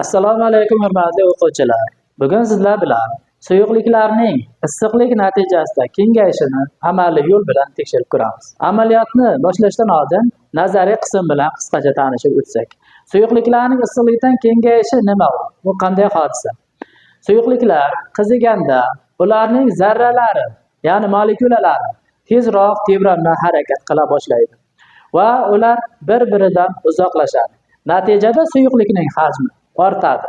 Assalomu alaykum hurmatli o'quvchilar. Bugun sizlar bilan suyuqliklarning issiqlik natijasida kengayishini amaliy yo'l bilan tekshirib ko'ramiz. Amaliyotni boshlashdan oldin nazariy qism bilan qisqacha tanishib o'tsak. Suyuqliklarning issiqlikdan kengayishi nima u? Bu qanday hodisa? Suyuqliklar qiziganda ularning zarralari, ya'ni molekulalari tezroq tebranma harakat qila boshlaydi va ular bir-biridan uzoqlashadi. Natijada suyuqlikning hajmi ortadi.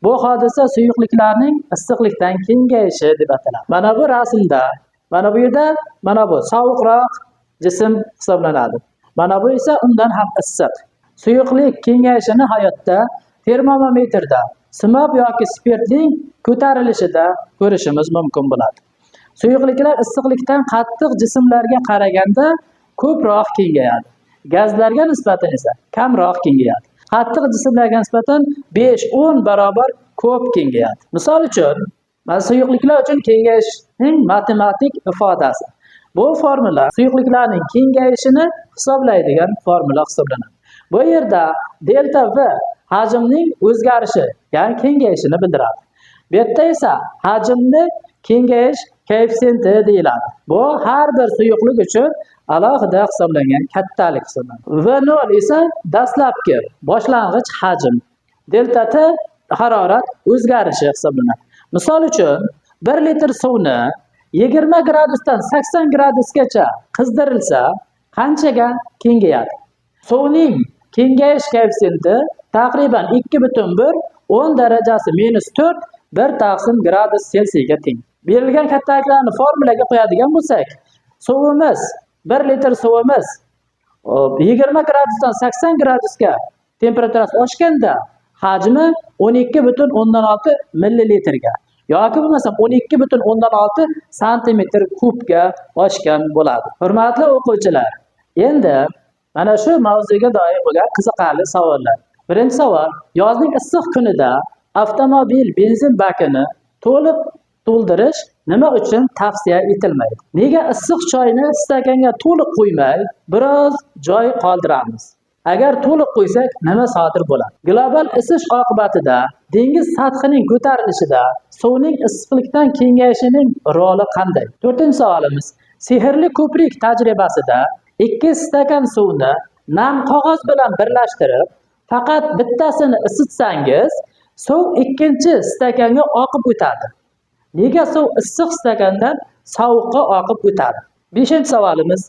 Bu hodisa suyuqliklarning issiqlikdan kengayishi deb ataladi. Mana bu rasmda, mana bu yerda mana bu sovuqroq jism hisoblanadi. Mana bu esa undan ham issiq. Suyuqlik kengayishini hayotda termometrda simob yoki spirtning ko'tarilishida ko'rishimiz mumkin bo'ladi. Suyuqliklar issiqlikdan qattiq jismlarga qaraganda ko'proq kengayadi. Gazlarga nisbatan esa kamroq kengayadi. Qattiq jismlarga nisbatan 5-10 barobar ko'p kengayadi. Misol uchun, suyuqliklar uchun kengayishning matematik ifodasi. Bu formula suyuqliklarning kengayishini hisoblaydigan formula hisoblanadi. Bu yerda delta V hajmning o'zgarishi, ya'ni kengayishini bildiradi. Bu yerda esa hajmni kengayish koeffitsiyenti deyiladi. Bu har bir suyuqlik uchun alohida hisoblangan kattalik hisoblanadi. V0 esa dastlabki boshlang'ich hajm. Delta T harorat o'zgarishi hisoblanadi. Misol uchun 1 litr suvni 20 gradusdan 80 gradusgacha qizdirilsa, qanchaga kengayadi? Suvning kengayish koeffitsiyenti taqriban 2,1 10 darajasi -4 1 taqsim gradus Selsiyga teng. Berilgan kattaliklarni formulaga qo'yadigan bo'lsak, suvimiz 1 litr suvimiz 20 gradusdan 80 gradusga temperaturasi oshganda hajmi 12,16 millilitrga yoki bo'lmasa 12,16 santimetr kubga oshgan bo'ladi. Hurmatli o'quvchilar, endi mana shu mavzuga doir bo'lgan qiziqarli savollar. Birinchi savol: yozning issiq kunida avtomobil benzin bakini to'liq to'ldirish nima uchun tavsiya etilmaydi? Nega issiq choyni stakanga to'liq qo'ymay, biroz joy qoldiramiz? Agar to'liq qo'ysak, nima sodir bo'ladi? Global isish oqibatida dengiz sathining ko'tarilishida suvning issiqlikdan kengayishining roli qanday? To'rtinchi savolimiz: sehrli ko'prik tajribasida 2 stakan suvni nam qog'oz bilan birlashtirib, faqat bittasini isitsangiz, suv ikkinchi stakanga oqib o'tadi. Nega suv issiq stakandan sovuqqa oqib o'tadi? 5-savolimiz: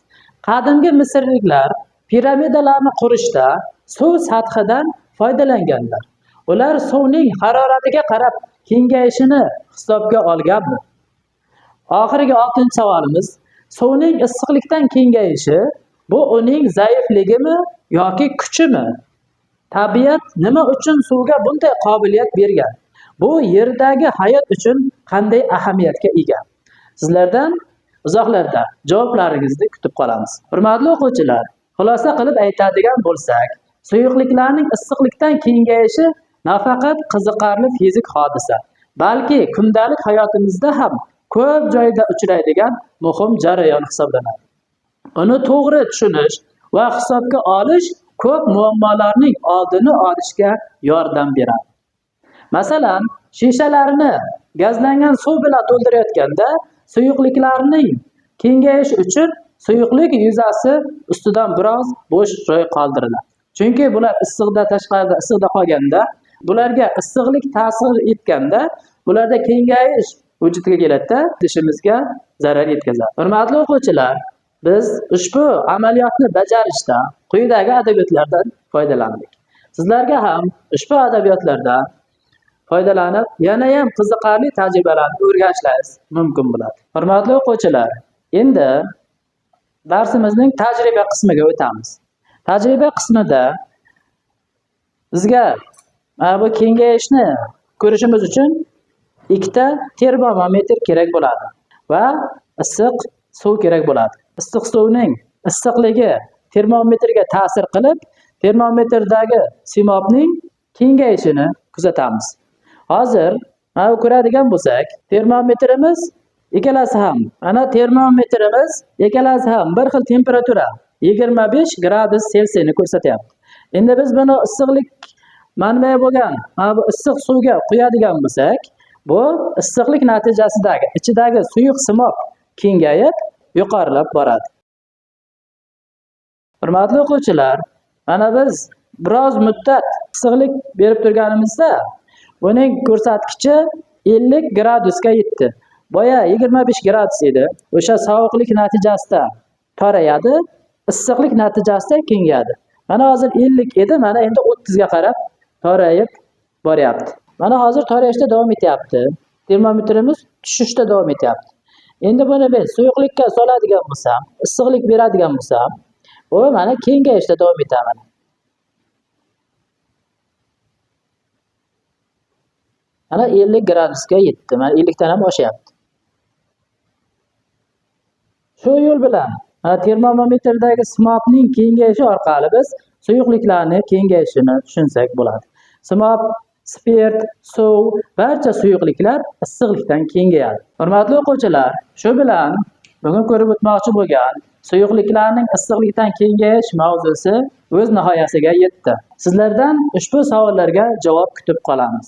qadimgi misrliklar piramidalarni qurishda suv sathidan foydalanganlar. Ular suvning haroratiga qarab kengayishini hisobga olganmi? Oxirgi 6-savolimiz: suvning issiqlikdan kengayishi bu uning zaifligimi yoki kuchimi? Tabiat nima uchun suvga bunday qobiliyat bergan? Bu yerdagi hayot uchun qanday ahamiyatga ega? Sizlardan uzoqlarda javoblaringizni kutib qolamiz. Hurmatli o'quvchilar, xulosa qilib aytadigan bo'lsak, suyuqliklarning issiqlikdan kengayishi nafaqat qiziqarli fizik hodisa, balki kundalik hayotimizda ham ko'p joyda uchraydigan muhim jarayon hisoblanadi. Uni to'g'ri tushunish va hisobga olish ko'p muammolarning oldini olishga yordam beradi. Masalan, shishalarni gazlangan suv bilan to'ldirayotganda suyuqliklarning kengayishi uchun suyuqlik yuzasi ustidan biroz bo'sh joy qoldiriladi. Chunki bular issiqda tashqarida issiqda qolganda, bularga issiqlik ta'sir etganda, bularda kengayish vujudga keladi, dishimizga zarar yetkazadi. Hurmatli o'quvchilar, biz ushbu amaliyotni bajarishda quyidagi adabiyotlardan foydalandik. Sizlarga ham ushbu adabiyotlardan foydalanib, yana ham qiziqarli tajribalarni o'rganishingiz mumkin bo'ladi. Hurmatli o'quvchilar, endi darsimizning tajriba qismiga o'tamiz. Tajriba qismida bizga bu kengayishni ko'rishimiz uchun ikkita termometr kerak bo'ladi va issiq suv kerak bo'ladi. Issiq suvning issiqligi termometrga ta'sir qilib, termometrdagi simobning kengayishini kuzatamiz. Hozir mana ko'radigan bo'lsak, termometrimiz ikkalasi ham, ana termometrimiz ikkalasi ham bir xil temperatura 25 gradus Selsiyni ko'rsatyapti. Endi biz buni issiqlik manbai bo'lgan mana bu issiq suvga quyadigan bo'lsak, bu issiqlik natijasidagi ichidagi suyuq simob kengayib, yuqorilab boradi. Hurmatli o'quvchilar, mana biz biroz muddat issiqlik berib turganimizda, buning ko'rsatkichi 50 gradusga yetdi. Boya 25 gradus edi. O'sha sovuqlik natijasida torayadi, issiqlik natijasida kengayadi. Mana hozir 50 edi, mana endi 30 ga qarab torayib boryapti. Mana hozir torayishda davom etyapti. Termometrimiz tushishda davom etyapti. Endi buni men suyuqlikka soladigan bo'lsam, issiqlik beradigan bo'lsam, u mana kengayishda davom etaman. Mana 50 gradusga yetdi. Mana 50 dan ham oshyapti. Shu yo'l bilan termometrdagi simobning kengayishi orqali biz suyuqliklarning kengayishini tushunsak bo'ladi. Simob, spirt, suv, barcha suyuqliklar issiqlikdan kengayadi. Hurmatli o'quvchilar, shu bilan bugun ko'rib o'tmoqchi bo'lgan suyuqliklarning issiqlikdan kengayish mavzusi o'z nihoyasiga yetdi. Sizlardan ushbu savollarga javob kutib qolamiz.